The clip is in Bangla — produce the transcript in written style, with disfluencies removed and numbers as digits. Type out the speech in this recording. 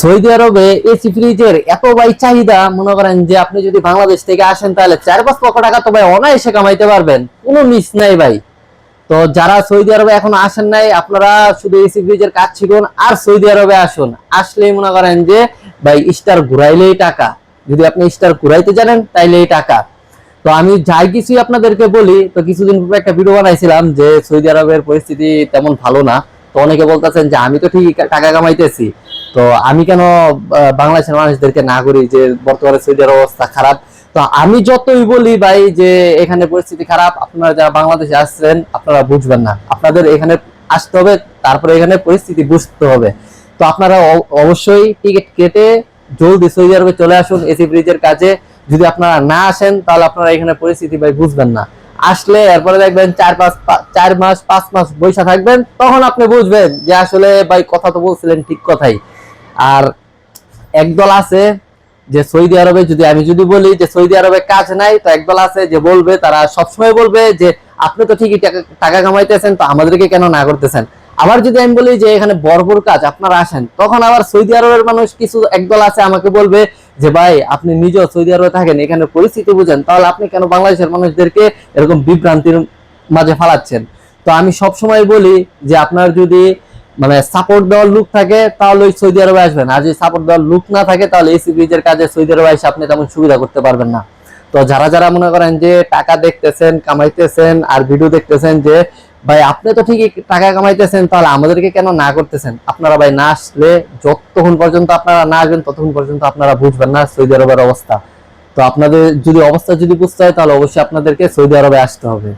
সৌদি আরবে এসি ফ্রিজের এত ভাই চাহিদা, মনে করেন যে আপনি যদি বাংলাদেশ থেকে আসেন তাহলে 4-5 লক্ষ টাকা তো ভাই অনায়াসে কামাইতে পারবেন, কোনো মিস নাই ভাই। তো যারা সৌদি আরবে এখনো আসেন নাই, আপনারা শুধু এসি ফ্রিজের কাজ শিখুন আর সৌদি আরবে আসুন। আসলেই মনে করেন যে ভাই স্টার ঘুরাইলেই টাকা, যদি আপনি স্টার ঘুরাইতে জানেন তাইলেই টাকা। তো আমি যাই কিছুই আপনাদেরকে বলি, তো কিছুদিন পূর্বে একটা ভিডিও বানাইছিলাম যে সৌদি আরবের পরিস্থিতি তেমন ভালো না। তো অনেকে বলতেছেন যে আমি তো ঠিকই টাকা কামাইতেছি, তো আমি কেন বাংলাদেশের মানুষদেরকে না করি যে বর্তমানে সৌদি আরব অবস্থা খারাপ। তো আমি যতই বলি ভাই যে এখানে পরিস্থিতি খারাপ, আপনারা যারা বাংলাদেশে আসছেন আপনারা বুঝবেন না, আপনাদের এখানে আসতে হবে, তারপরে এখানে পরিস্থিতি বুঝতে হবে। তো আপনারা অবশ্যই টিকিট কেটে জলদি সৌদি আরবে চলে আসুন এসি ব্রিজের কাজে। যদি আপনারা না আসেন তাহলে আপনারা এখানে পরিস্থিতি ভাই বুঝবেন না। আসলে এরপরে দেখবেন 4 মাস 5 মাস বৈশা থাকবেন, তখন আপনি বুঝবেন যে আসলে ভাই কথা তো বলছিলেন ঠিক কথাই। আর একদল আছে যে সৌদি আরবে, যদি বলি যে সৌদি আরবে কাজ নাই, তো একদল আছে যে বলবে, তারা সবসময় বলবে যে আপনি তো ঠিকই টাকা কামাইতেছেন, তো আমাদেরকে কেন না করতেছেন। আবার যদি আমি বলি যে এখানে ভরপুর কাজ, আপনারা আসেন, তখন আবার সৌদি আরবের মানুষ কিছু একদল আছে আমাকে বলবে যে ভাই আপনি নিজেও সৌদি আরবে থাকেন, এখানে পরিস্থিতি বুঝেন, তাহলে আপনি কেন বাংলাদেশের মানুষদেরকে এরকম বিভ্রান্তির মাঝে ফালাচ্ছেন। তো আমি সব সময় বলি যে আপনার যদি মানে সাপোর্ট দেওয়ার লুক থাকে তাহলে ওই সৌদি আরবে আসবেন, আর যদি সাপোর্ট দেওয়ার লুক না থাকে তাহলে এসি ব্রিজের কাজে সৌদি আরবে এসে আপনি তেমন সুবিধা করতে পারবেন না। তো যারা যারা মনে করেন যে টাকা দেখতেছেন, কামাইতেছেন আর ভিডিও দেখতেছেন যে ভাই আপনি তো ঠিকই টাকা কামাইতেছেন, তাহলে আমাদেরকে কেন না করতেছেন, আপনারা ভাই না আসলে, যতক্ষণ পর্যন্ত আপনারা না আসবেন ততক্ষণ পর্যন্ত আপনারা বুঝবেন না সৌদি আরবের অবস্থা। তো আপনাদের যদি অবস্থা বুঝতে হয় তাহলে অবশ্যই আপনাদেরকে সৌদি আরবে আসতে হবে।